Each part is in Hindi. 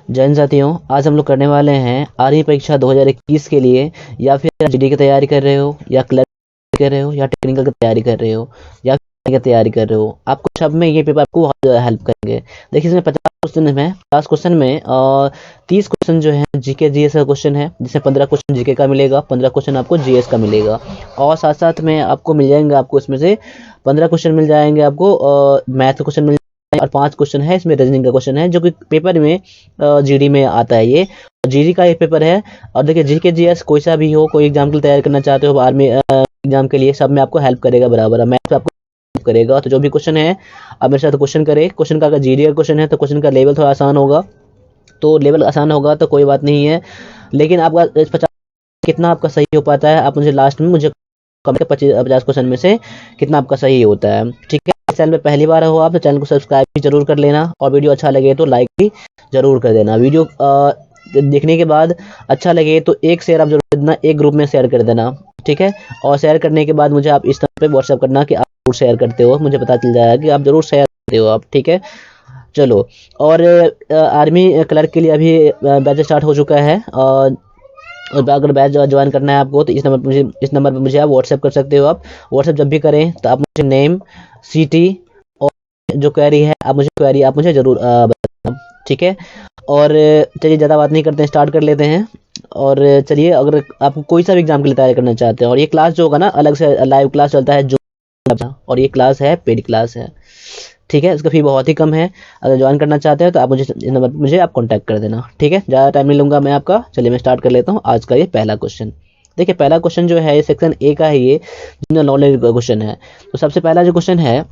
जैन साथियों, आज हम लोग करने वाले हैं आर्मी परीक्षा 2021 के लिए। या फिर जीडी की तैयारी कर रहे हो, या क्लर्क कर रहे हो, या टेक्निकल की तैयारी कर रहे हो, या की तैयारी कर रहे हो, आपको सब में ये पेपर आपको बहुत ज़्यादा हेल्प करेंगे। देखिए, इसमें 50 क्वेश्चन में 30 क्वेश्चन जो है जीके जीएस का क्वेश्चन है, जिसमें 15 क्वेश्चन जीके का मिलेगा, 15 क्वेश्चन आपको जीएस का मिलेगा। और साथ साथ में आपको मिल जाएंगे, आपको इसमें से 15 क्वेश्चन मिल जाएंगे आपको मैथ का क्वेश्चन मिल, और 5 क्वेश्चन है इसमें रीजनिंग का क्वेश्चन है, जो कि पेपर में जीडी में आता है। ये जीडी का एक पेपर है। और देखिए, जीके जीएस कोई सा भी हो, कोई एग्जाम के लिए तैयारी करना चाहते हो, आर्मी एग्जाम के लिए, सब में आपको हेल्प करेगा बराबर। मैथ आपको हेल्प करेगा। तो जो भी क्वेश्चन है आप मेरे साथ क्वेश्चन करें। क्वेश्चन का अगर जीडी का क्वेश्चन है तो क्वेश्चन का लेवल थोड़ा आसान होगा, तो लेवल आसान होगा तो कोई बात नहीं है। लेकिन आपका 50 कितना आपका सही हो पाता है, आप मुझे लास्ट में मुझे 50 क्वेश्चन में से कितना आपका सही होता है। ठीक है, चैनल में पहली बार हो आप तो चैनल को सब्सक्राइब भी जरूर कर लेना, और वीडियो अच्छा लगे तो लाइक भी जरूर कर देना। वीडियो देखने के बाद अच्छा लगे तो एक शेयर आप जरूर कर देना, एक ग्रुप में शेयर कर देना। ठीक है, और शेयर करने के बाद मुझे आप इस नंबर पे व्हाट्सएप करना कि आप जरूर शेयर करते हो, मुझे पता चल जाएगा कि आप जरूर शेयर करते हो आप। ठीक है, चलो। और आर्मी क्लर्क के लिए अभी बैच स्टार्ट हो चुका है, और अगर बैच ज्वाइन करना है आपको तो इस नंबर पर मुझे आप व्हाट्सएप कर सकते हो। आप व्हाट्सएप जब भी करें तो आप मुझे नेम, सिटी और जो क्वेरी है आप मुझे जरूर बताना। ठीक है, और चलिए ज़्यादा बात नहीं करते हैं, स्टार्ट कर लेते हैं। और चलिए, अगर आप कोई सा भी एग्जाम के लिए तैयारी करना चाहते हैं, और ये क्लास जो होगा ना, अलग से लाइव क्लास चलता है जो, और ये क्लास है पेड क्लास है। ठीक है, इसका फी बहुत ही कम है। अगर ज्वाइन करना चाहते हैं तो आप मुझे आप कांटेक्ट कर देना। ठीक है, ज़्यादा टाइम नहीं लूँगा मैं आपका। चलिए मैं स्टार्ट कर लेता हूँ आज का ये पहला क्वेश्चन। देखिए, पहला क्वेश्चन जो है ये सेक्शन ए का है, ये जनरल नॉलेज का क्वेश्चन है। तो सबसे पहला जो क्वेश्चन है,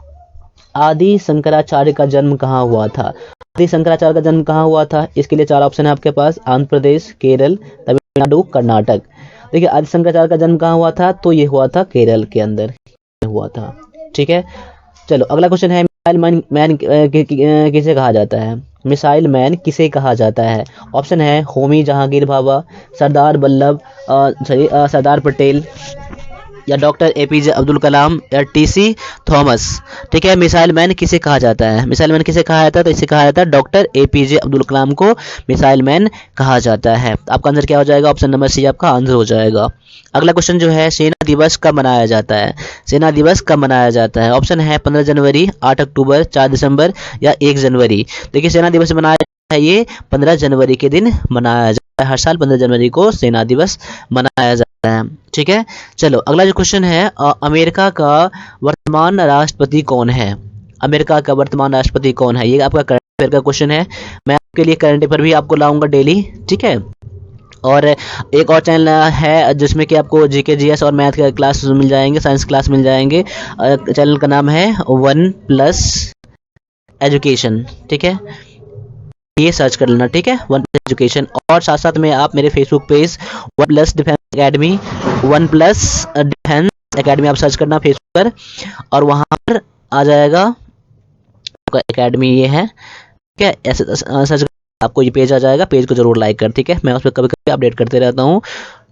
आदि शंकराचार्य का जन्म कहाँ हुआ था? आदि शंकराचार्य का जन्म कहाँ हुआ था? इसके लिए 4 ऑप्शन है आपके पास: आंध्र प्रदेश, केरल, तमिलनाडु, कर्नाटक। देखिए, आदि शंकराचार्य का जन्म कहाँ हुआ था? तो ये हुआ था केरल के अंदर हुआ था। ठीक है, चलो अगला क्वेश्चन है, मिसाइल मैन किसे कहा जाता है? मिसाइल मैन किसे कहा जाता है? ऑप्शन है होमी जहांगीर भाभा, सरदार सरदार पटेल, या डॉक्टर एपीजे अब्दुल कलाम, या टीसी थॉमस। ठीक है, मिसाइल मैन किसे कहा जाता है? मिसाइल मैन किसे कहा जाता है? तो इसे कहा जाता है डॉक्टर एपीजे अब्दुल कलाम को मिसाइल मैन कहा जाता है। आपका आंसर क्या हो जाएगा? ऑप्शन नंबर सी आपका आंसर हो जाएगा। अगला क्वेश्चन जो है, सेना दिवस कब मनाया जाता है? सेना दिवस कब मनाया जाता है? ऑप्शन है 15 जनवरी, 8 अक्टूबर, 4 दिसंबर, या 1 जनवरी। देखिए, सेना दिवस मनाया जाता है ये 15 जनवरी के दिन मनाया जाता है। हर साल 15 जनवरी को सेना दिवस मनाया जाता है। ठीक है, चलो अगला जो क्वेश्चन है, अमेरिका का वर्तमान राष्ट्रपति कौन है? अमेरिका का वर्तमान राष्ट्रपति कौन है? ये आपका करंट अफेयर का क्वेश्चन है। मैं आपके लिए करंट अफेयर भी आपको लाऊंगा डेली। ठीक है, और एक और चैनल है जिसमें कि आपको जीके जीएस और मैथ के क्लास मिल जाएंगे, साइंस क्लास मिल जाएंगे। चैनल का नाम है 1+ एजुकेशन। ठीक है, ये सर्च कर लेना। ठीक है, 1+ एजुकेशन। और साथ साथ में आप मेरे Facebook page 1+ defence academy, 1+ defence academy आप सर्च करना फेसबुक पर, और वहाँ पर आ जाएगा आपका अकेडमी, ये है। ठीक है, ऐसे सर्च आपको ये पेज आ जाएगा। पेज को जरूर लाइक कर। ठीक है, मैं उस पर कभी कभी अपडेट करते रहता हूँ।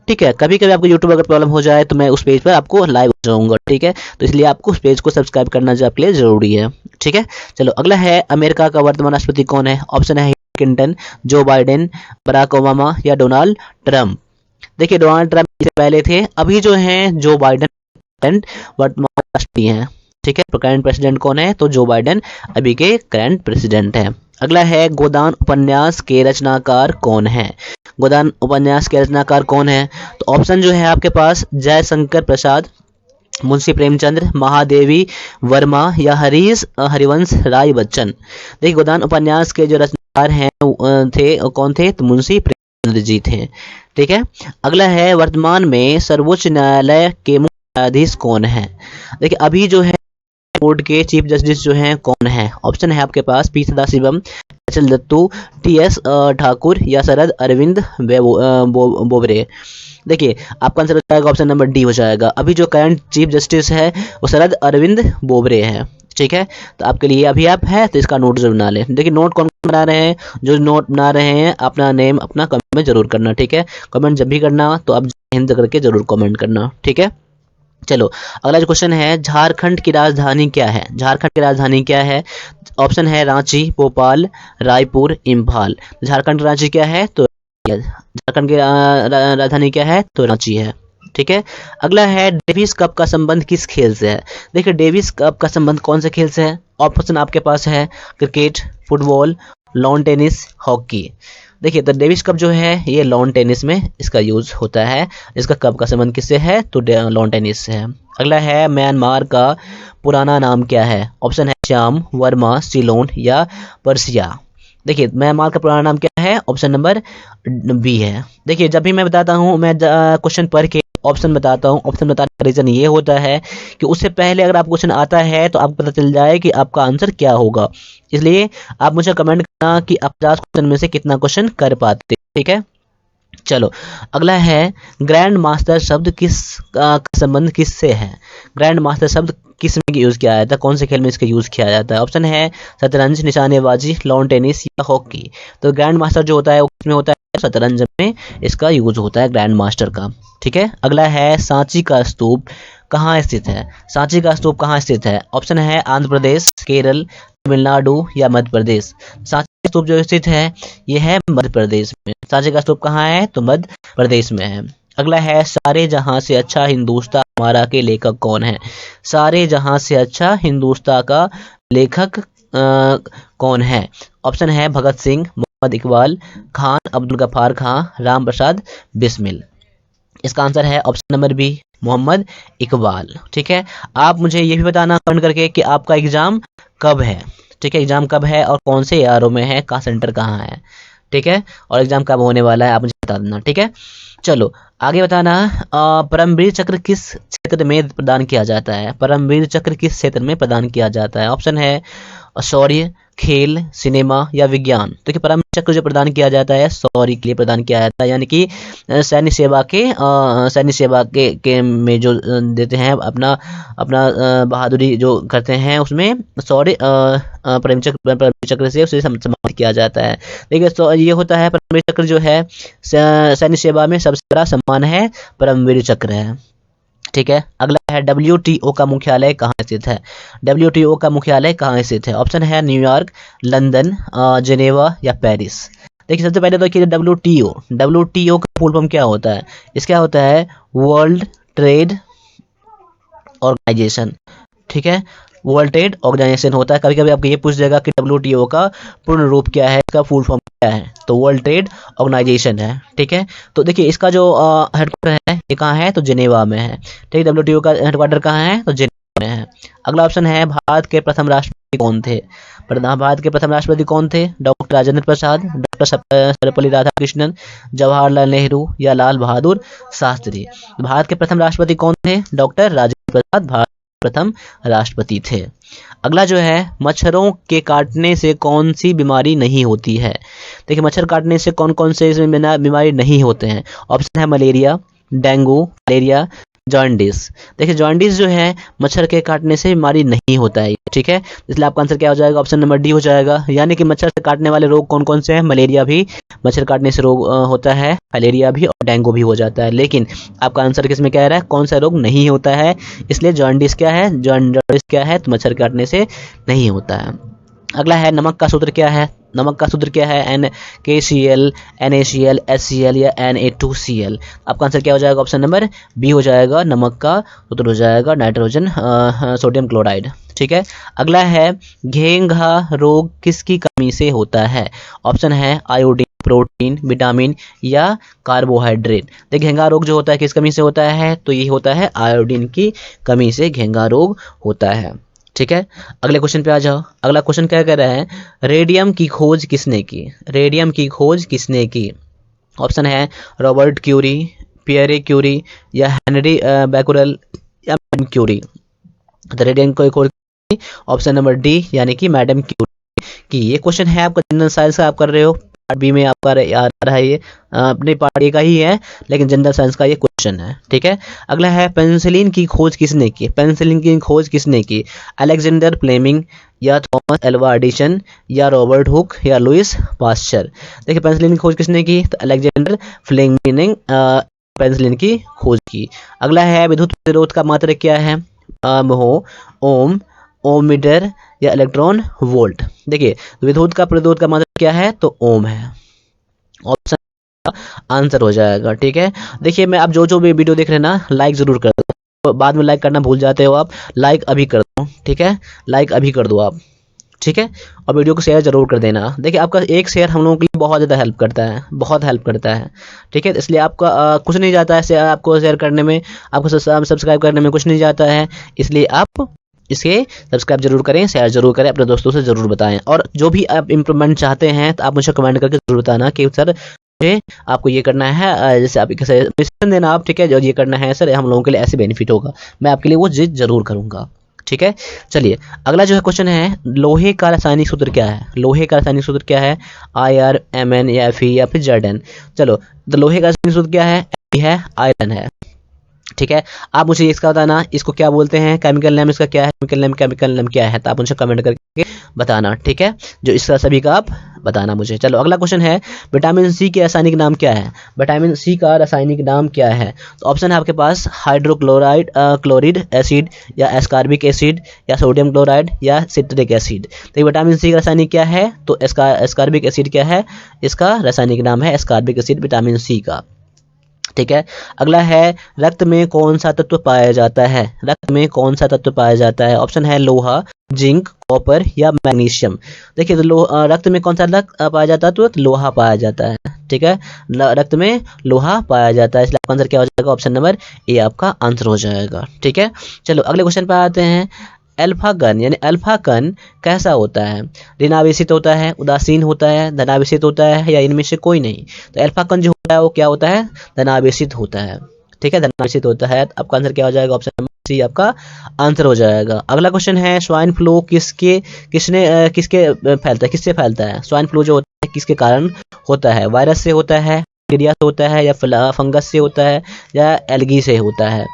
ठीक है, कभी कभी आपको यूट्यूब अगर प्रॉब्लम हो जाए तो मैं उस पेज पर आपको लाइव हो जाऊंगा। ठीक है, तो इसलिए आपको उस पेज को सब्सक्राइब करना जो आपके लिए जरूरी है। ठीक है, चलो अगला है, अमेरिका का वर्तमान राष्ट्रपति कौन है? ऑप्शन है Clinton, Joe Biden, Barack Obama, या डोनाल्ड ट्रंप। देखिए, डोनाल्ड ट्रंप इससे पहले थे, अभी जो हैं जो बाइडेन वर्तमान राष्ट्रपति हैं। ठीक है, करंट प्रेसिडेंट कौन है? तो जो बाइडेन अभी के करंट प्रेसिडेंट हैं। अगला है, गोदान उपन्यास के रचनाकार कौन है? गोदान उपन्यास के रचनाकार कौन है? तो ऑप्शन जो है आपके पास, जयशंकर प्रसाद, मुंशी प्रेमचंद्र, महादेवी वर्मा, या हरिवंश राय बच्चन। देखिए, गोदान उपन्यास के जो रचनाकार हैं कौन थे? तो मुंशी प्रेमचंद्र जी थे। ठीक है, अगला है, वर्तमान में सर्वोच्च न्यायालय के मुख्य न्यायाधीश कौन है? देखिए, अभी जो है कोर्ट के चीफ जस्टिस जो हैं कौन है? ऑप्शन है आपके पास, P Sathasivam, H L. Dattu, T S. Thakur, या शरद अरविंद बोबड़े। देखिए, आपका आंसर हो जाएगा ऑप्शन नंबर डी हो जाएगा। अभी जो करंट चीफ जस्टिस है वो शरद अरविंद बोबड़े हैं। ठीक है, तो आपके लिए अभी आप है तो इसका नोट जरूर बना लें। देखिए, नोट कौन बना रहे हैं? जो नोट बना रहे हैं अपना नेम अपना कमेंट में जरूर करना। ठीक है, कमेंट जब भी करना तो आप हिंद करके जरूर कमेंट करना। ठीक है, चलो अगला जो क्वेश्चन है, झारखंड की राजधानी क्या है? झारखंड की राजधानी क्या है? ऑप्शन है रांची, भोपाल, रायपुर, इम्फाल। झारखंड की रांची क्या है? तो झारखंड की राजधानी क्या है? तो रांची है। ठीक है। अगला है, डेविस कप का संबंध किस खेल से है? देखिए डेविस कप का संबंध कौन से खेल से है? ऑप्शन आपके पास है cricket, football, lawn tennis, hockey. देखिए तो डेविस कप जो है ये लॉन टेनिस में इसका यूज होता है। इसका कप का संबंध किससे है? तो लॉन टेनिस से है। अगला है, म्यांमार का पुराना नाम क्या है? ऑप्शन है श्याम, वर्मा, सिलोन या पर्सिया। देखिए म्यांमार का पुराना नाम क्या है? ऑप्शन नंबर बी है। देखिए जब भी मैं बताता हूँ, मैं क्वेश्चन पढ़ के ऑप्शन बताता हूँ। ऑप्शन बताने का रीजन ये होता है कि उससे पहले अगर आप क्वेश्चन आता है तो आपको पता चल जाए कि आपका आंसर क्या होगा। इसलिए आप मुझे कमेंट करना कि आप 50 क्वेश्चन में से कितना क्वेश्चन कर पाते। ठीक है। चलो अगला है, ग्रैंड मास्टर शब्द किस का संबंध किससे है? ग्रैंड मास्टर शब्द किस में यूज किया जाता है? कौन से खेल में इसका यूज किया जाता है? ऑप्शन है शतरंज, निशानेबाजी, लॉन टेनिस या हॉकी। तो ग्रैंड मास्टर जो होता है वो किसमें होता है? शतरंज में इसका यूज होता है ग्रैंड मास्टर का। ठीक है। अगला है, सांची का स्तूप कहाँ स्थित है? सांची का स्तूप कहाँ स्थित है? ऑप्शन है आंध्र प्रदेश, केरल, तमिलनाडु या मध्य प्रदेश। सांची का स्तूप जो स्थित है ये है मध्य प्रदेश में। सांची का स्तूप कहाँ है? तो मध्य प्रदेश में है। अगला है, सारे जहां से अच्छा हिंदुस्तान हमारा के लेखक कौन है? सारे जहां से अच्छा हिंदुस्तान का लेखक कौन है? ऑप्शन है भगत सिंह, मोहम्मद इकबाल, खान अब्दुल गफ्फार खां, राम प्रसाद बिस्मिल। इसका आंसर है option number B, Mohammad Iqbal. ठीक है। आप मुझे ये भी बताना कमेंट करके कि आपका एग्जाम कब है। ठीक है, एग्जाम कब है और कौन से ईआरओ में है, कहाँ सेंटर कहाँ है। ठीक है, और एग्जाम कब होने वाला है आप मुझे बता देना। ठीक है। चलो आगे बताना, परमवीर चक्र किस क्षेत्र में प्रदान किया जाता है? परमवीर चक्र किस क्षेत्र में प्रदान किया जाता है? ऑप्शन है शौर्य, खेल, सिनेमा या विज्ञान। तो परमवीर चक्र जो प्रदान किया जाता है शौर्य के लिए प्रदान किया जाता है, यानी कि सैन्य सेवा के में जो देते हैं अपना अपना बहादुरी जो करते हैं उसमें शौर्य परमवीर चक्र से उसे सम्मानित किया जाता है। देखिए तो ये होता है परमवीर चक्र जो है सैन्य सेवा में सबसे बड़ा सम्मान है, परमवीर चक्र है। ठीक है। अगला है, WTO का मुख्यालय कहाँ स्थित है? WTO का मुख्यालय कहाँ स्थित है? ऑप्शन है न्यूयॉर्क, लंदन, जेनेवा या पेरिस। देखिए सबसे पहले तो देखिए WTO का फुल फॉर्म क्या होता है? इसका होता है वर्ल्ड ट्रेड ऑर्गेनाइजेशन। ठीक है, वर्ल्ड ट्रेड ऑर्गेनाइजेशन होता है। कभी कभी आपको ये पूछ जाएगा कि WTO का पूर्ण रूप क्या है, इसका फुल फॉर्म क्या है? तो वर्ल्ड ट्रेड ऑर्गेनाइजेशन है। ठीक है। तो देखिए इसका जो हेडक्वार्टर है ये कहाँ है? तो जिनेवा में है। ठीक है, WTO का हेडक्वार्टर कहाँ है? तो जिनेवा में है। अगला ऑप्शन है, भारत के प्रथम राष्ट्रपति कौन थे? भारत के प्रथम राष्ट्रपति कौन थे? डॉक्टर राजेंद्र प्रसाद, डॉक्टर सर्वपल्ली राधाकृष्णन, जवाहरलाल नेहरू या लाल बहादुर शास्त्री। भारत के प्रथम राष्ट्रपति कौन थे? डॉक्टर राजेंद्र प्रसाद भारत प्रथम राष्ट्रपति थे। अगला जो है, मच्छरों के काटने से कौन सी बीमारी नहीं होती है? देखिए मच्छर काटने से कौन कौन से बीमारी नहीं होते हैं? ऑप्शन है मलेरिया, डेंगू, मलेरिया, जॉन्डिस। देखिए जॉन्डिस जो है मच्छर के काटने से बीमारी नहीं होता है। ठीक है, इसलिए आपका आंसर क्या हो जाएगा? ऑप्शन नंबर डी हो जाएगा। यानी कि मच्छर से काटने वाले रोग कौन कौन से हैं? मलेरिया भी मच्छर काटने से रोग होता है, मलेरिया भी और डेंगू भी हो जाता है। लेकिन आपका आंसर किस में कह रहा है? कौन सा रोग नहीं होता है? इसलिए जॉन्डिस क्या है? जॉन्डिस क्या है? तो मच्छर काटने से नहीं होता है। अगला है, नमक का सूत्र क्या है? नमक का सूत्र क्या है? NaCl, NaCl, HCl या Na2Cl। आपका आंसर क्या हो जाएगा? ऑप्शन नंबर बी हो जाएगा। नमक का सूत्र हो जाएगा नाइट्रोजन सोडियम क्लोराइड। ठीक है। अगला है, घेंघा रोग किसकी कमी से होता है? ऑप्शन है आयोडीन, प्रोटीन, विटामिन या कार्बोहाइड्रेट। देखिए घेंघा रोग जो होता है किस कमी से होता है? तो ये होता है आयोडीन की कमी से घेंघा रोग होता है। ठीक है। अगले क्वेश्चन पे आ जाओ। अगला क्वेश्चन क्या कह रहा है, रेडियम की खोज किसने की? रेडियम की खोज किसने की? ऑप्शन है रॉबर्ट क्यूरी, पियरे क्यूरी या हेनरी बैकुरल या मैडम क्यूरी। तो रेडियम की खोज ऑप्शन नंबर डी यानी कि मैडम क्यूरी की। ये क्वेश्चन है आपका जनरल साइंस का, आप कर रहे हो पार्ट बी में आपका आ रहा है, ये अपने पार्ट ए का ही है लेकिन जनरल साइंस का ये क्वेश्चन है। ठीक है। अगला है, पेनिसिलिन की खोज किसने की? पेनिसिलिन की खोज किसने की? अलेक्जेंडर फ्लेमिंग या थॉमस एल्वा एडिसन या रॉबर्ट हुक या लुइस पास्चर। देखिए पेनिसिलिन की खोज किसने की? तो अलेक्जेंडर फ्लेमिंग पेनिसिलिन की खोज की। अगला है विद्युत प्रतिरोध का मात्रक क्या है, ओम, ओम मीटर या इलेक्ट्रॉन वोल्ट। देखिए विद्युत का प्रतिरोध का मात्रक क्या है, तो ओम है, ऑप्शन आंसर हो जाएगा। ठीक है, देखिए मैं आप जो जो भी वीडियो देख रहे हैं ना, लाइक जरूर कर दो, तो बाद में लाइक करना भूल जाते हो आप, लाइक अभी कर दो। ठीक है, लाइक अभी कर दो आप। ठीक है, और वीडियो को शेयर जरूर कर देना। देखिए आपका एक शेयर हम लोगों के लिए बहुत ज़्यादा हेल्प करता है, बहुत हेल्प करता है। ठीक है, इसलिए आपका कुछ नहीं जाता है आपको शेयर करने में, आपको सब्सक्राइब करने में कुछ नहीं जाता है, इसलिए आप इसे सब्सक्राइब जरूर करें, शेयर जरूर करें, अपने दोस्तों से जरूर बताएं। और जो भी आप इम्प्रूवमेंट चाहते हैं तो आप मुझे कमेंट करके जरूर बताना कि सर आपको ये करना है, जैसे आप सजेशन देना आप, ठीक है, जो ये करना है सर हम लोगों के लिए ऐसे बेनिफिट होगा, मैं आपके लिए वो चीज जरूर करूंगा। ठीक है, चलिए अगला जो है क्वेश्चन है, लोहे का रासायनिक सूत्र क्या है, लोहे का रासायनिक सूत्र क्या है, IR, Mn या Fe या फिर Zn। चलो तो लोहे का रासायनिक सूत्र क्या है, है आयरन है। ठीक है, आप मुझे इसका बताना, इसको क्या बोलते हैं, केमिकल नेम इसका क्या है, केमिकल नेम क्या है, तो आप मुझे कमेंट करके बताना। ठीक है, जो इसका सभी का आप बताना मुझे। चलो अगला क्वेश्चन है, विटामिन सी के रासायनिक नाम क्या है, विटामिन सी का रासायनिक नाम क्या है। तो ऑप्शन है आपके पास हाइड्रोक्लोराइड क्लोरिड एसिड या एस्कॉर्बिक एसिड या सोडियम क्लोराइड या सिट्रिक एसिड। तो विटामिन सी का रासायनिक क्या है, तो एस्कॉर्बिक एसिड क्या है, इसका रासायनिक नाम है एस्कॉर्बिक एसिड विटामिन सी का। ठीक है, अगला है, रक्त में कौन सा तत्व पाया जाता है, रक्त में कौन सा तत्व पाया जाता है। ऑप्शन है लोहा, जिंक, कॉपर या मैग्नीशियम। देखिए तो रक्त में कौन सा पाया जाता है, तो लोहा पाया जाता है। ठीक है, रक्त में लोहा पाया जाता है, इसलिए आपका आंसर क्या हो जाएगा, ऑप्शन नंबर ए आपका आंसर हो जाएगा। ठीक है, चलो अगले क्वेश्चन पर आते हैं, अल्फा कण यानी अल्फा कण कैसा होता है, ऋणावेशित होता है, उदासीन होता है, धनावेशित होता है या इनमें से कोई नहीं। तो अल्फा कण जो होता है वो क्या होता है, धनावेशित होता है। ठीक है, धनावेशित होता है, तो आपका आंसर क्या हो जाएगा, ऑप्शन नंबर सी आपका आंसर हो जाएगा। अगला क्वेश्चन है, स्वाइन फ्लू किसके फैलता है, किससे फैलता है, स्वाइन फ्लू जो होता है किसके कारण होता है, वायरस से होता है, बैक्टीरिया से होता है या फंगस से होता है या एल्गी से होता है।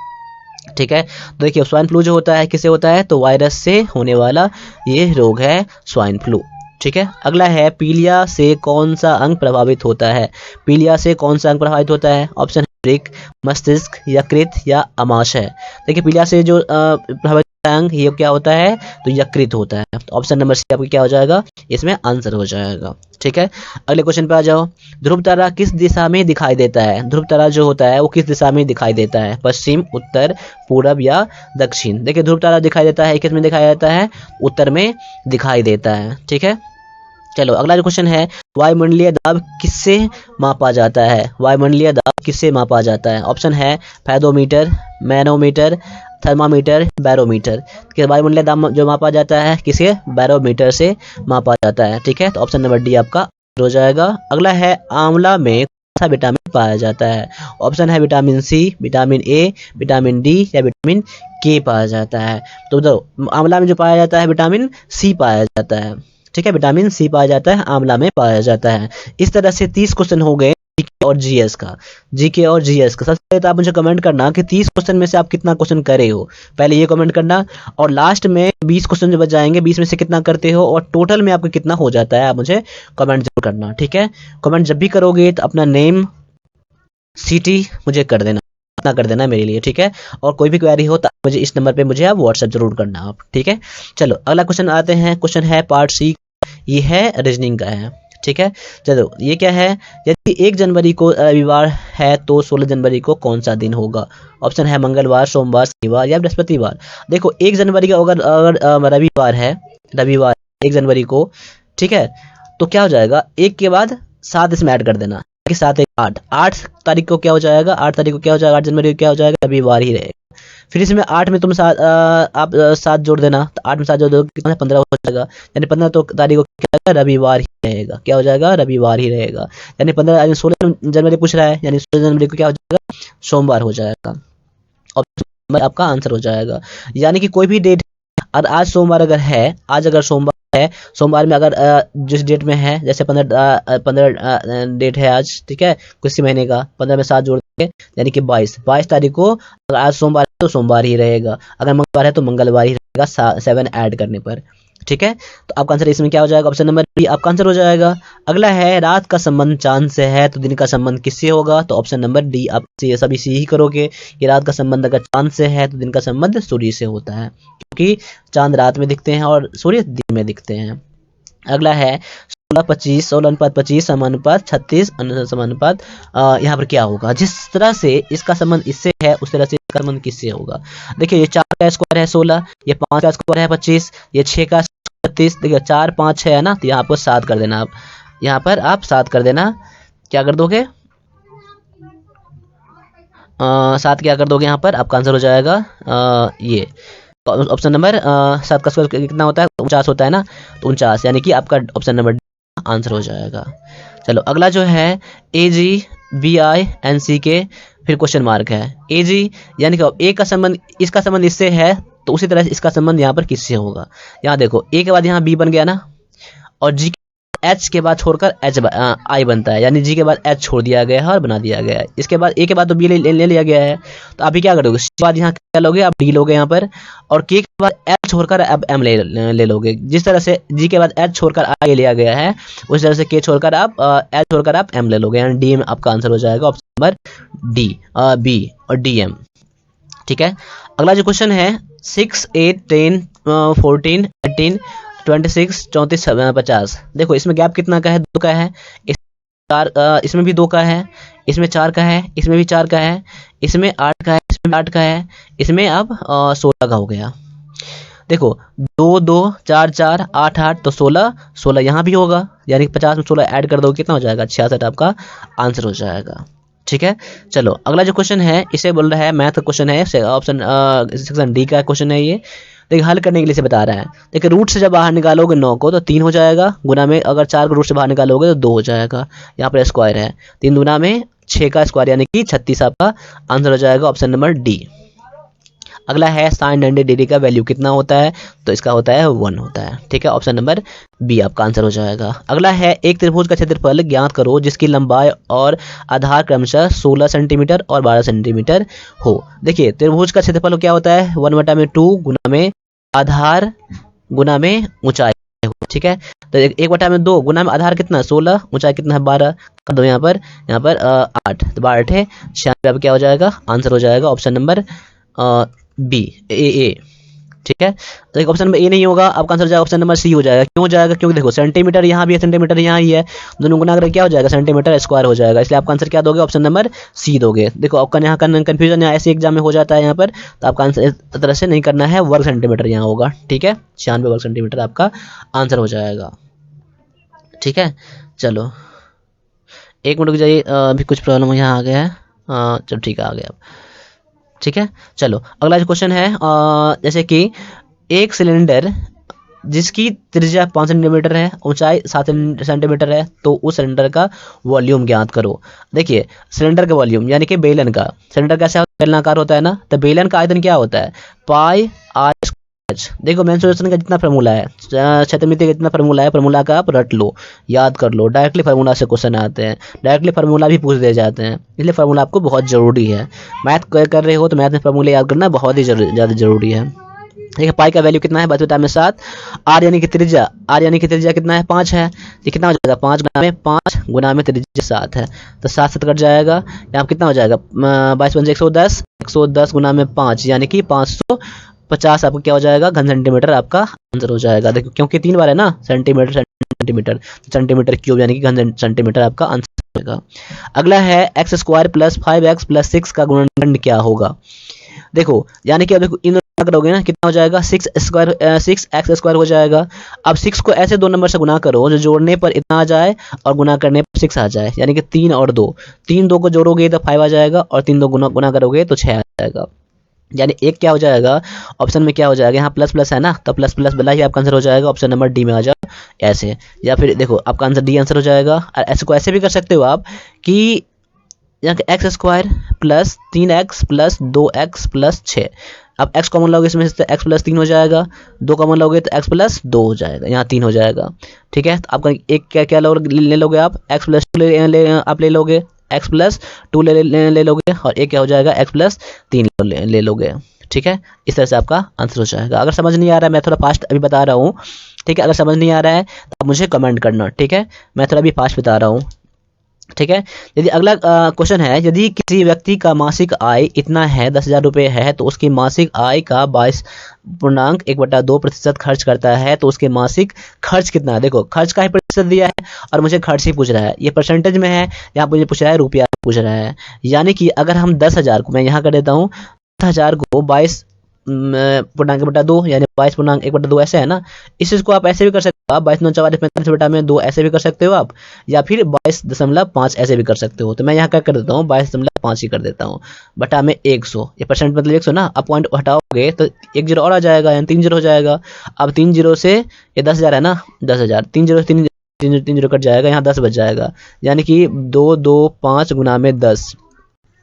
ठीक है, तो देखिए स्वाइन फ्लू जो होता है किससे होता है, तो वायरस से होने वाला ये रोग है स्वाइन फ्लू। ठीक है, अगला है, पीलिया से कौन सा अंग प्रभावित होता है, पीलिया से कौन सा अंग प्रभावित होता है। ऑप्शन है वृक्क, मस्तिष्क, यकृत या अमाशय। देखिए पीलिया से जो प्रभावित अंग ये क्या होता है, तो यकृत होता है। तो ऑप्शन नंबर सी आपको क्या हो जाएगा, इसमें आंसर हो जाएगा। ठीक है, अगले क्वेश्चन पे आ जाओ, ध्रुव तारा किस दिशा में दिखाई देता है, ध्रुव तारा जो होता है वो किस दिशा में दिखाई देता है, पश्चिम, उत्तर, पूरब या दक्षिण। देखिए ध्रुव तारा दिखाई देता है, किस में दिखाई देता है, उत्तर में दिखाई देता है। ठीक है, चलो अगला जो क्वेश्चन है, वायुमंडलीय दाब किससे मापा जाता है, वायुमंडलीय दाब किससे मापा जाता है। ऑप्शन है फेदोमीटर, मैनोमीटर, थर्मामीटर, बैरोमीटर। वायुमंडलीय दाब जो मापा जाता है किसे, बैरोमीटर से मापा जाता है। ठीक है, तो ऑप्शन नंबर डी आपका हो जाएगा। अगला है, आंवला में कौन सा विटामिन पाया जाता है। ऑप्शन है vitamin C, vitamin A, vitamin D या विटामिन के पाया जाता है। तो आंवला में जो पाया जाता है विटामिन सी पाया जाता है। ठीक है, विटामिन सी पाया जाता है, आंवला में पाया जाता है। इस तरह से 30 क्वेश्चन हो गए जीके और जीएस का, जीके और जीएस का। सबसे पहले तो आप मुझे कमेंट करना कि 30 क्वेश्चन में से आप कितना क्वेश्चन करे हो, पहले ये कमेंट करना। और लास्ट में 20 क्वेश्चन जो बच जाएंगे, 20 में से कितना करते हो और टोटल में आपका कितना हो जाता है, आप मुझे कमेंट जरूर करना। ठीक है, कमेंट जब भी करोगे तो अपना नेम, सिटी मुझे कर देना, इतना कर देना मेरे लिए। ठीक है, और कोई भी क्वेरी हो तो मुझे इस नंबर पे मुझे आप व्हाट्सएप जरूर करना आप। ठीक है, चलो अगला क्वेश्चन आते हैं, क्वेश्चन है पार्ट सी, ये है रीजनिंग का है। ठीक है, चलो ये क्या है, यदि 1 जनवरी को रविवार है तो 16 जनवरी को कौन सा दिन होगा। ऑप्शन है मंगलवार, सोमवार, शनिवार या बृहस्पतिवार। देखो 1 जनवरी का अगर रविवार है, रविवार 1 जनवरी को, ठीक है, तो क्या हो जाएगा, 1 के बाद 7 इसमें ऐड कर देना, 7 8, 8 तारीख को क्या हो जाएगा, 8 तारीख को क्या हो जाएगा, 8 जनवरी को क्या हो जाएगा, रविवार ही रहेगा। फिर इसमें 8 में तुम आप 7 जोड़ देना, तो 8 में 7 जोड़ दो कितना, 15 हो जाएगा। यानी 15 तो तारीख को क्या होगा, रविवार ही रहेगा। क्या हो जाएगा, रविवार ही रहेगा। यानी 16 जनवरी पूछ रहा है, यानी 16 जनवरी को क्या हो जाएगा, सोमवार हो जाएगा। ऑप्शन आपका आंसर हो जाएगा। यानी कि कोई भी डेट, और आज सोमवार अगर है, आज अगर सोमवार है, सोमवार में अगर जिस डेट में है, जैसे 15 डेट है आज, ठीक है, किसी महीने का, 15 में 7 जोड़ देंगे यानी कि 22 तारीख को अगर आज सोमवार है तो सोमवार ही रहेगा, अगर मंगलवार है तो मंगलवार ही रहेगा 7 ऐड करने पर। ठीक है, तो आपका आंसर इसमें क्या हो जाएगा, ऑप्शन नंबर बी आपका आंसर हो जाएगा। अगला है रात का संबंध चांद से है तो दिन का संबंध किससे होगा, तो ऑप्शन नंबर डी आप सभी सी ही करोगे कि रात का संबंध अगर चांद से है तो दिन का संबंध सूर्य से होता है, क्योंकि चांद रात में दिखते हैं और सूर्य दिन में दिखते हैं। अगला है 16:25 समानुपात 36 समानुपात, यहाँ पर क्या होगा, जिस तरह से इसका संबंध इससे है उस तरह से इसका संबंध किससे होगा। देखिए ये 4 का स्क्वायर है 16, ये 5 का स्क्वायर है 25, ये 6 का 36, देखिए 4 5 6 है ना, तो यहाँ आपको 7 कर देना। आप यहाँ पर आप 7 कर देना, क्या कर दोगे 7 क्या कर दोगे, यहाँ पर आपका आंसर हो जाएगा ये ऑप्शन नंबर 7 का स्क्वायर कितना होता है 49 होता है ना, तो 49 यानी कि आपका ऑप्शन नंबर आंसर हो जाएगा। चलो अगला जो है AGBINC फिर क्वेश्चन मार्क है। AG यानी कि ए का संबंध इसका संबंध इससे है तो उसी तरह से इसका संबंध यहाँ पर किससे होगा। यहाँ देखो ए के बाद यहाँ बी बन गया ना, और जी एच के बाद छोड़कर एच आई बनता है, यानी जी के बाद एच छोड़ दिया गया है और बना दिया गया है। इसके बाद ए के बाद तो बी ले लिया गया है, तो अभी क्या करोगे, सी के बाद यहाँ क्या लोगे आप डी लोगे यहाँ पर, और के के बाद एच छोड़कर अब एम ले लोगे। जिस तरह से जी के बाद एच छोड़कर आई लिया गया है उस तरह से के छोड़कर आप एच छोड़कर आप एम ले लोगे, यानी डी एम आपका आंसर हो जाएगा ऑप्शन नंबर डी बी और डी एम। ठीक है, अगला जो क्वेश्चन है 6 8 10 14 18 26 34 50। देखो इसमें गैप कितना का है, 2 का है, इसमें भी 2 का है, इसमें 4 का है, इसमें भी 4 का है, इसमें 8 का है, इसमें 8 का है, इसमें अब 16 का हो गया। देखो 2 2 4 4 8 8 तो 16 16 यहाँ भी होगा, यानी 50 में 16 ऐड कर दो कितना हो जाएगा 66 आपका आंसर हो जाएगा। ठीक है, चलो अगला जो क्वेश्चन है इसे बोल रहा है मैथ का क्वेश्चन है, ऑप्शन सेक्शन डी का क्वेश्चन है ये। देखिए हल करने के लिए से बता रहा है, देखिए रूट से जब बाहर निकालोगे 9 को तो 3 हो जाएगा, गुना में अगर 4 को रूट से बाहर निकालोगे तो 2 हो जाएगा, यहाँ पर स्क्वायर है 3 गुना में 6 का स्क्वायर यानी कि 36 आपका आंसर हो जाएगा ऑप्शन नंबर डी। अगला है साइन 90 डिग्री का वैल्यू कितना होता है, तो इसका होता है 1 होता है। ठीक है, ऑप्शन नंबर बी आपका आंसर हो जाएगा। अगला है एक त्रिभुज का क्षेत्रफल ज्ञात करो जिसकी लंबाई और आधार क्रमशः 16 सेंटीमीटर और 12 सेंटीमीटर हो। देखिए त्रिभुज का क्षेत्रफल क्या होता है 1/2 गुना में आधार गुना में ऊंचाई। ठीक है, तो 1/2 गुना में आधार कितना 16, ऊंचाई कितना है 12, कर दो यहाँ पर 8, तो 12 8 96 अब क्या हो जाएगा आंसर हो जाएगा ऑप्शन नंबर बी ए। ठीक है, तो ऑप्शन नंबर ए नहीं होगा, आपका आंसर हो जाएगा ऑप्शन नंबर सी हो जाएगा। क्यों हो जाएगा, क्योंकि देखो सेंटीमीटर यहाँ भी है, सेंटीमीटर यहाँ ही है, दोनों गुना करके क्या हो जाएगा सेंटीमीटर स्क्वायर हो जाएगा, इसलिए आपका आंसर क्या दोगे ऑप्शन नंबर सी दोगे। देखो आपका यहाँ कंफ्यूजन ऐसे एग्जाम में हो जाता है यहाँ पर, तो आपका आंसर इस तरह से नहीं करना है, वर्ग सेंटीमीटर यहाँ होगा। ठीक है, 96 वर्ग सेंटीमीटर आपका आंसर हो जाएगा। ठीक है, चलो 1 मिनट रुक जाइए, अभी कुछ प्रॉब्लम यहाँ आ गया है, चलो ठीक है आ गया अब। ठीक है, चलो अगला जो क्वेश्चन है जैसे कि एक सिलेंडर जिसकी त्रिज्या 5 सेंटीमीटर है, ऊंचाई 7 सेंटीमीटर है, तो उस सिलेंडर का वॉल्यूम ज्ञात करो। देखिए सिलेंडर का वॉल्यूम यानी कि बेलन का, सिलेंडर कैसा बेलनाकार होता है ना, तो बेलन का आयतन क्या होता है पाई आर। देखो मेंसुरेशन का जितना फार्मूला है, क्षेत्रमिति का जितना फार्मूला है, फार्मूला का आप रट लो, याद कर लो, डायरेक्टली फार्मूला से क्वेश्चन आते हैं, डायरेक्टली फार्मूला भी पूछ दिए जाते हैं, इसलिए फार्मूला आपको बहुत जरूरी है। मैथ कर रहे हो तो मैथ में फार्मूला याद करना बहुत ही ज़्यादा जरूरी है। देखिए पाई का वैल्यू कितना है 7, आर यानी कि त्रिज्या कितना है 5 है, ये कितना हो जाएगा 5 गुना में त्रिज्या 7 है, तो 7 से कट जाएगा, यहाँ कितना हो जाएगा 22 110, 110 गुना में 5 यानी कि 550 आपका क्या हो जाएगा घन सेंटीमीटर आपका आंसर हो जाएगा। देखो क्योंकि 3 बार है ना सेंटीमीटर क्यूब यानी कि घन सेंटीमीटर आपका आंसर होगा। अगला है x² + 5x + 6 का गुणनखंड क्या होगा। देखो यानी कि अब देखो इन करोगे ना कितना हो जाएगा 6x² हो जाएगा। अब 6 को ऐसे 2 नंबर से गुना करो जो जोड़ने पर इतना आ जाए और गुना करने पर 6 आ जाए, यानी कि 3 और 2, 3 2 को जोड़ोगे तो 5 आ जाएगा और 3 2 गुना करोगे तो 6 आ जाएगा, यानी एक क्या हो जाएगा ऑप्शन में क्या हो जाएगा यहाँ प्लस प्लस है ना, तो प्लस प्लस वाला ही आपका आंसर हो जाएगा ऑप्शन नंबर डी में आ जाओ ऐसे, या फिर देखो आपका आंसर डी आंसर हो जाएगा। और ऐसे को ऐसे भी कर सकते हो आप कि यहाँ x² + 3x + 2x + 6, अब x कॉमन लोगे इसमें से x + 3 हो जाएगा, 2 कॉमन लोगे तो x + 2 हो जाएगा, यहाँ 3 हो जाएगा। ठीक है, तो आपका एक क्या ले लोगे आप x + 2 आप ले लोगे, x + 2 ले लोगे और एक क्या हो जाएगा x + 3 ले लोगे। ठीक है, इस तरह से आपका आंसर हो जाएगा। अगर समझ नहीं आ रहा है, मैं थोड़ा फास्ट अभी बता रहा हूँ, ठीक है, अगर समझ नहीं आ रहा है तो आप मुझे कमेंट करना, ठीक है, मैं थोड़ा अभी फास्ट बता रहा हूँ, ठीक है। यदि अगला क्वेश्चन है, यदि किसी व्यक्ति का मासिक आय इतना है 10,000 रुपये है, तो उसकी मासिक आय का 22.1/2% खर्च करता है, तो उसके मासिक खर्च कितना है। देखो खर्च का ही प्रतिशत दिया है और मुझे खर्च ही पूछ रहा है, ये परसेंटेज में है, यहाँ मुझे पूछ रहा है रुपया पूछ रहा है। यानी कि अगर हम 10,000 को, मैं यहाँ कर देता हूँ, 10,000 को 22.1/2 यानी 22.1/2 ऐसे है ना। इस चीज को आप ऐसे भी कर सकते हो, आप 22×9=44 ऐसे भी कर सकते हो आप, या फिर 22.5 ऐसे भी कर सकते हो। तो मैं यहाँ क्या कर देता हूँ, 22.5 ही कर देता हूँ, बटा में 100, ये परसेंट मतलब 100 ना। अब पॉइंट हटाओगे तो एक जीरो और आ जाएगा, यानी 3 जीरो हो जाएगा। अब 3 जीरो से ये 10,000 है ना, 10,000 3 जीरो 3 जीरो कट जाएगा, यहाँ 10 बच जाएगा, यानी कि 225 गुना में 10,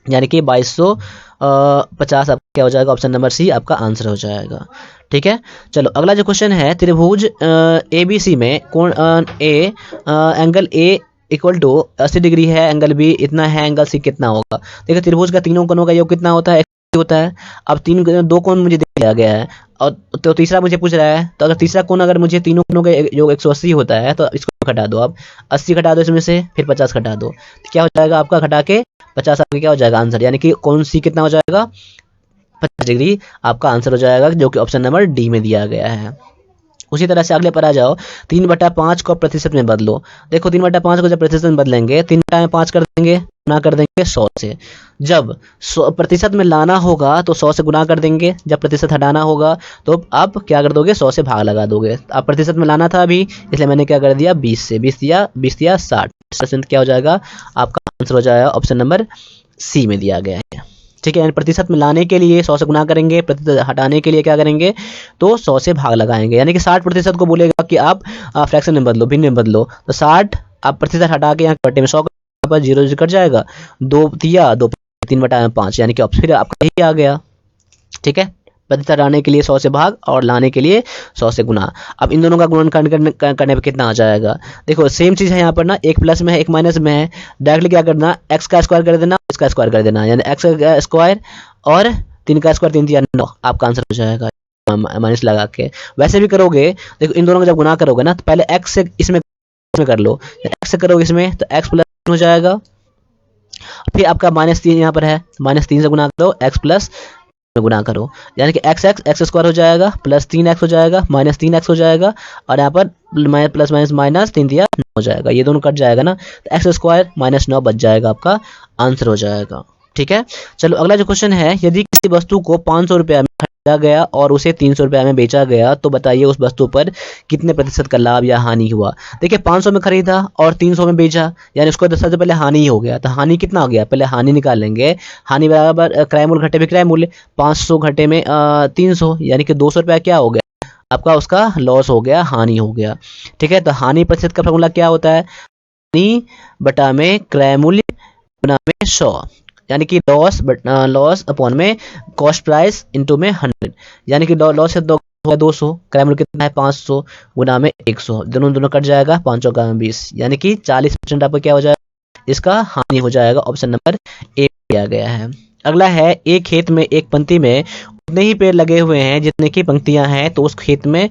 यानी कि 2250 आपका क्या हो जाएगा, ऑप्शन नंबर सी आपका आंसर हो जाएगा। ठीक है, चलो अगला जो क्वेश्चन है, त्रिभुज ABC में कोण A angle A equal to 80 degree है, एंगल बी इतना है, एंगल सी कितना होगा। देखिए त्रिभुज का तीनों कोणों का योग कितना होता है, होता है। अब दो कोण मुझे दिया गया है और तो तीसरा मुझे पूछ रहा है, तो अगर तीसरा कोण अगर मुझे तीनों कोणों का योग 180 होता है, तो इसको घटा दो आप, 80 घटा दो इसमें से, फिर 50 घटा दो, तो क्या हो जाएगा आपका, घटा के 50 आपका क्या हो जाएगा आंसर, यानी कि कोण सी कितना हो जाएगा, 50 डिग्री आपका आंसर हो जाएगा, जो कि ऑप्शन नंबर डी में दिया गया है। उसी तरह से अगले पर आ जाओ, 3/5 को प्रतिशत में बदलो। देखो 3/5 को जब प्रतिशत में बदलेंगे, 3/5 कर देंगे, गुना कर देंगे 100 से। जब 100 प्रतिशत में लाना होगा तो 100 से गुना कर देंगे, जब प्रतिशत हटाना होगा तो आप क्या कर दोगे, 100 से भाग लगा दोगे। आप प्रतिशत में लाना था अभी, इसलिए मैंने क्या कर दिया, 20 से 20 दिया, 60% क्या हो जाएगा आपका आंसर हो जाएगा, ऑप्शन नंबर सी में दिया गया है। ठीक है, यानी प्रतिशत में लाने के लिए 100 से गुना करेंगे, प्रतिशत हटाने के लिए क्या करेंगे, तो 100 से भाग लगाएंगे। यानी कि 60% को बोलेगा कि आप फ्रैक्शन में बदलो, भिन्न में बदलो, तो 60 आप प्रतिशत हटा के यहाँ बटे में 100 पर 0 कट जाएगा, 2 दिया 2 3/5, यानी कि फिर आपका यही आ गया। ठीक है, प्रतिशत हटाने के लिए 100 से भाग और लाने के लिए 100 से गुना। अब इन दोनों का गुणन करने पर कितना आ जाएगा, देखो सेम चीज है यहाँ पर ना, एक प्लस में है एक माइनस में है, डायरेक्टली क्या करना, एक्स का स्क्वायर कर देना, इसका स्क्वायर कर देना, यानी एक्स का स्क्वायर और 3 का स्क्वायर 3 3 9 आपका आंसर हो जाएगा माइनस लगा के। वैसे भी करोगे, देखो इन दोनों का जब गुना करोगे ना, तो पहले एक्स से इसमें कर लो, एक्स से करोगे इसमें तो एक्स प्लस हो जाएगा, फिर आपका -3 यहाँ पर है, -3 से गुना करो, एक्स प्लस में गुना करो, यानी कि एक्स स्क्वायर हो जाएगा, प्लस 3x हो जाएगा, -3x हो जाएगा, और यहाँ पर प्लस माइनस 3 दिया 9 हो जाएगा, ये दोनों कट जाएगा ना, तो एक्स स्क्वायर -9 बच जाएगा, आपका आंसर हो जाएगा। ठीक है, चलो अगला जो क्वेश्चन है, यदि किसी वस्तु को 500 रुपया में खरीदा गया और उसे 300 रुपया में बेचा गया, तो बताइए उस वस्तु पर कितने प्रतिशत का लाभ या हानि हुआ। देखिए 500 में खरीदा और 300 में बेचा, यानी उसको सबसे पहले हानि ही हो गया, तो हानि कितना हो गया, पहले हानि निकाल लेंगे। हानि बराबर क्रय मूल्य घटे विक्रय मूल्य, 500 घटे में 300, यानी कि 200 रुपया क्या हो गया आपका, उसका लॉस हो गया, हानि हो गया। ठीक है, तो हानि प्रतिशत का फॉर्मूला क्या होता है, हानि बटा में क्रय मूल्य गुना में 100, यानी कि लॉस अपॉन में कॉस्ट प्राइस इनटू में 100, यानी कि लॉस से 200, क्रय मूल्य कितना है 500 गुना में 100, दोनों कट जाएगा, 500 का 20, यानी कि 40% आपका क्या हो जाएगा, इसका हानि हो जाएगा, ऑप्शन नंबर ए दिया गया है। अगला है, एक खेत में एक पंक्ति में उतने ही पेड़ लगे हुए हैं जितने की पंक्तियां हैं, तो उस खेत में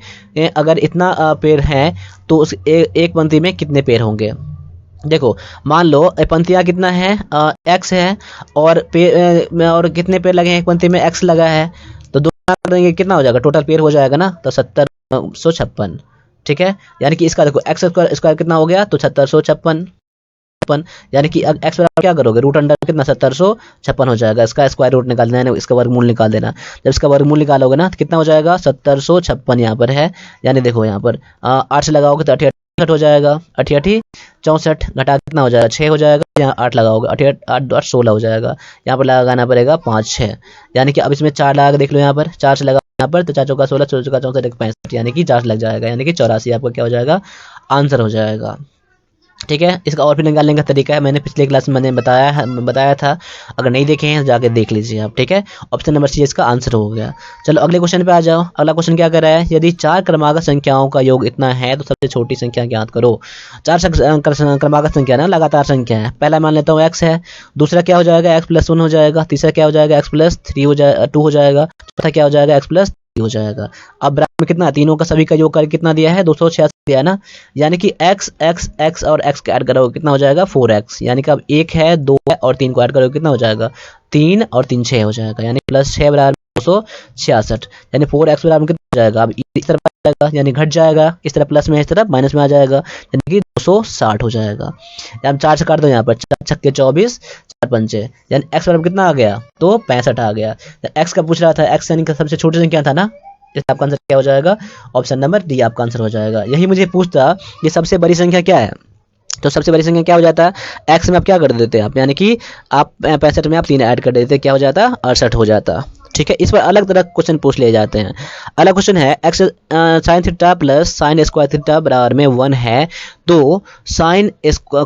अगर इतना पेड़ है तो उस एक पंक्ति में कितने पेड़ होंगे। देखो मान लो पंक्तियां कितना है, एक्स है, और और कितने पेड़ लगे हैं एक पंक्ति में, एक्स लगा है, तो दो कर देंगे कितना हो जाएगा, टोटल पेड़ हो जाएगा ना, तो 7756। ठीक है, यानी कि इसका देखो एक्स स्क्वायर कितना हो गया, तो 7756, यानी कि एक्स बराबर क्या करोगे, रूट अंडर कितना 7756 हो जाएगा, इसका स्क्वायर रूट निकाल देना, इसका वर्गमूल निकाल देना। जब इसका वर्गमूल निकालोगे ना, तो कितना हो जाएगा, 7756 यहाँ पर है, यानी देखो यहाँ पर 8 से लगाओगे तो 68 हो जाएगा, 68 64 घटा कितना हो जाएगा, 6 हो जाएगा, यहाँ 8 लगाओगे 8 8 16 हो जाएगा, यहाँ पर लगाना पड़ेगा 5 6, यानी कि अब इसमें 4 लगा के देख लो, यहाँ पर 4 से लगा यहाँ पर, तो 4 चौका 16, 4 चौका 64, 65, यानी कि 4 लग जाएगा, यानी कि 84 आपका क्या हो जाएगा, आंसर हो जाएगा। ठीक है। इसका और भी निकालने का तरीका है, मैंने पिछले क्लास में मैंने बताया था, अगर नहीं देखे हैं तो जाके देख लीजिए आप। ठीक है, ऑप्शन नंबर सी इसका आंसर हो गया। चलो अगले क्वेश्चन पे आ जाओ। अगला क्वेश्चन क्या कर रहा है, यदि 4 क्रमागत संख्याओं का योग इतना है तो सबसे छोटी संख्या ज्ञात करो। 4 क्रमागत संख्या ना, लगातार संख्या है। पहला मान लेता हूँ x है, दूसरा क्या हो जाएगा x + 1 हो जाएगा, तीसरा क्या हो जाएगा x + 3 हो जाएगा 2 हो जाएगा, चौथा क्या हो जाएगा x + 3 हो जाएगा। अब बराबर में कितना, तीनों का सभी का योग करके कितना दिया है, 286 दिया है ना, यानी कि x x x और x ऐड करोगे कितना हो जाएगा 4x, यानी कि अब 1 है 2 है और 3 को ऐड करोगे कितना हो जाएगा 3 और 3 6 हो जाएगा, यानी +6 बराबर 266, यानी 4x बराबर कितना हो जाएगा, अब इस तरफ आ जाएगा यानी घट जाएगा, इस तरफ प्लस में इस तरफ माइनस में आ जाएगा, यानी कि 260 हो जाएगा। अब 4 से काट दो, यहाँ पर 4 छक्के 24 4 पंचे, यानी x बराबर कितना आ गया, तो 65 आ गया। x का पूछ रहा था, x यानी कि सबसे छोटी संख्या था ना, इसका आपका आंसर क्या हो जाएगा, ऑप्शन नंबर डी आपका आंसर हो जाएगा। यही मुझे पूछता कि सबसे बड़ी संख्या क्या है, तो सबसे बड़ी संख्या क्या हो जाता है, x में आप क्या कर देते हैं आप, यानी कि आप 65 में आप 3 ऐड कर देते, क्या हो जाता, 68 हो जाता। ठीक है, इस पर अलग तरह क्वेश्चन पूछ लिए जाते हैं। अगला क्वेश्चन है x sin theta plus sin square theta बराबर में 1 है, तो sin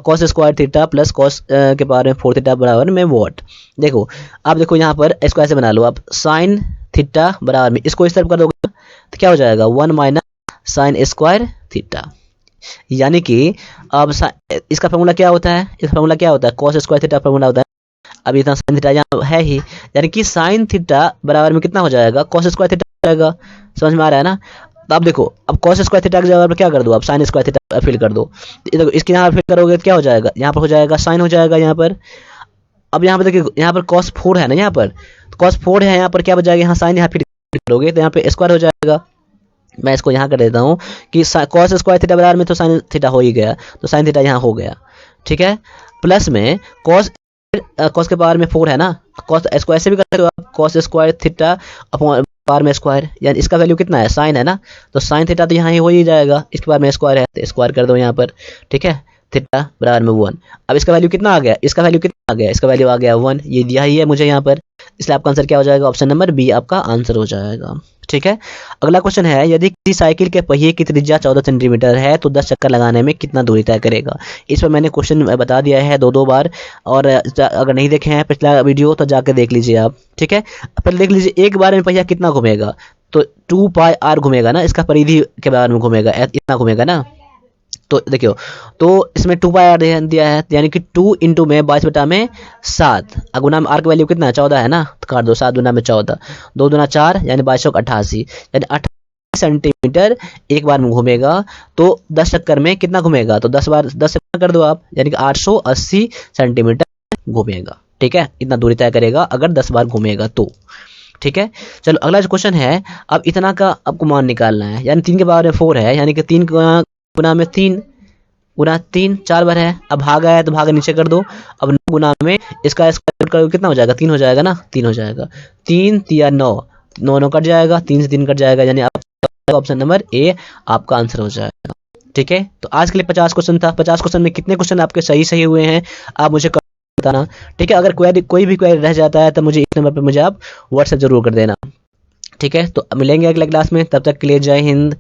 cos square theta plus cos के पावर में 4 थीटा बराबर में वॉट। देखो आप देखो यहाँ पर इसको ऐसे बना लो आप, sin थीटा बराबर में इसको इस तरफ कर दोगे तो क्या हो जाएगा 1 माइनस sin स्क्वायर थीटा, यानी कि अब इसका फॉर्मूला क्या होता है, इसका फॉर्मूला क्या होता है, cos स्क्वायर थीटा फॉर्मूला होता है, अब इतना sin थीटा यहाँ है ही, यानी कि sin थीटा बराबर में कितना हो जाएगा, cos स्क्वायर थीटा हो जाएगा। समझ में आ रहा है ना। तो अब देखो, अब cos स्क्वायर थीटा की जगह पर क्या कर दो, अब sin स्क्वायर थीटा फिल कर दो, देखो इसके यहाँ फिल करोगे तो क्या हो जाएगा, यहाँ पर हो जाएगा sin हो जाएगा यहाँ पर। अब यहाँ पर देखिए, यहाँ पर cos 4 है ना, यहाँ पर तो cos 4 है, यहाँ पर क्या बच जाएगा, यहाँ sin यहाँ फिर करोगे तो यहाँ पे स्क्वायर हो जाएगा। मैं इसको यहाँ कर देता हूँ कि cos स्क्वायर थीटा बराबर में तो sin थीटा हो ही गया, तो sin थीटा यहाँ हो गया। ठीक है, प्लस में cos के पावर में 4 है ना, cos इसको ऐसे भी कर सकते हो आप, cos square theta upon power में स्क्वायर, यानी इसका वैल्यू कितना है, sin है ना, तो sin थीटा तो यहाँ ही हो ही जाएगा, इसके पावर में स्क्वायर है तो स्क्वायर कर दो यहाँ पर। ठीक है, थीटा बराबर में 1, अब इसका वैल्यू कितना आ गया, इसका वैल्यू कितना आ गया, इसका वैल्यू आ गया 1, ये दिया ही है मुझे यहाँ पर, इसलिए आपका आंसर क्या हो जाएगा, ऑप्शन नंबर बी आपका आंसर हो जाएगा। ठीक है, अगला क्वेश्चन है, यदि किसी साइकिल के पहिए की त्रिज्या 14 सेंटीमीटर है तो 10 चक्कर लगाने में कितना दूरी तय करेगा। इस पर मैंने क्वेश्चन बता दिया है दो बार, और अगर नहीं देखे हैं पिछला वीडियो तो जाकर देख लीजिए आप। ठीक है, पहले देख लीजिए एक बार में पहिया कितना घूमेगा, तो 2πr घूमेगा ना, इसका परिधि के बारे में घूमेगा, इतना घूमेगा ना, तो देखियो, तो इसमें 2πr दिया है, यानी कि 2 इंटू में 22/7, गुना में आर की वैल्यू कितना है 14 है ना, तो काट दो, 7 गुना में 14, 2 दूना 4 यानी 2288, यानी 88 सेंटीमीटर एक बार में घूमेगा, तो 10 चक्कर में कितना घूमेगा, तो 10 बार 10 से कर दो आप, यानी कि 880 सेंटीमीटर घूमेगा। ठीक है, इतना दूरी तय करेगा अगर 10 बार घूमेगा तो। ठीक है, चलो अगला जो क्वेश्चन है, अब इतना का आपको मान निकालना है, यानी 3 के पावर में 4 है, यानी कि 3 गुना में 3 गुना 3 4 बार है, अब भागा है तो भागा नीचे कर दो, अब 9 गुना में इसका स्क्वायर करोगे कितना हो जाएगा, 3 हो जाएगा ना, 3 हो जाएगा, 3 3 9 9 9 कट जाएगा, 3 से 3 कट जाएगा, यानी ऑप्शन नंबर ए आपका आंसर हो जाएगा। ठीक है, तो आज के लिए 50 क्वेश्चन था, 50 क्वेश्चन में कितने क्वेश्चन आपके सही हुए हैं आप मुझे बताना। ठीक है, अगर कोई भी क्वेरी रह जाता है तो मुझे इस नंबर पर मुझे आप व्हाट्सएप जरूर कर देना। ठीक है, तो मिलेंगे अगले क्लास में, तब तक के लिए जय हिंद।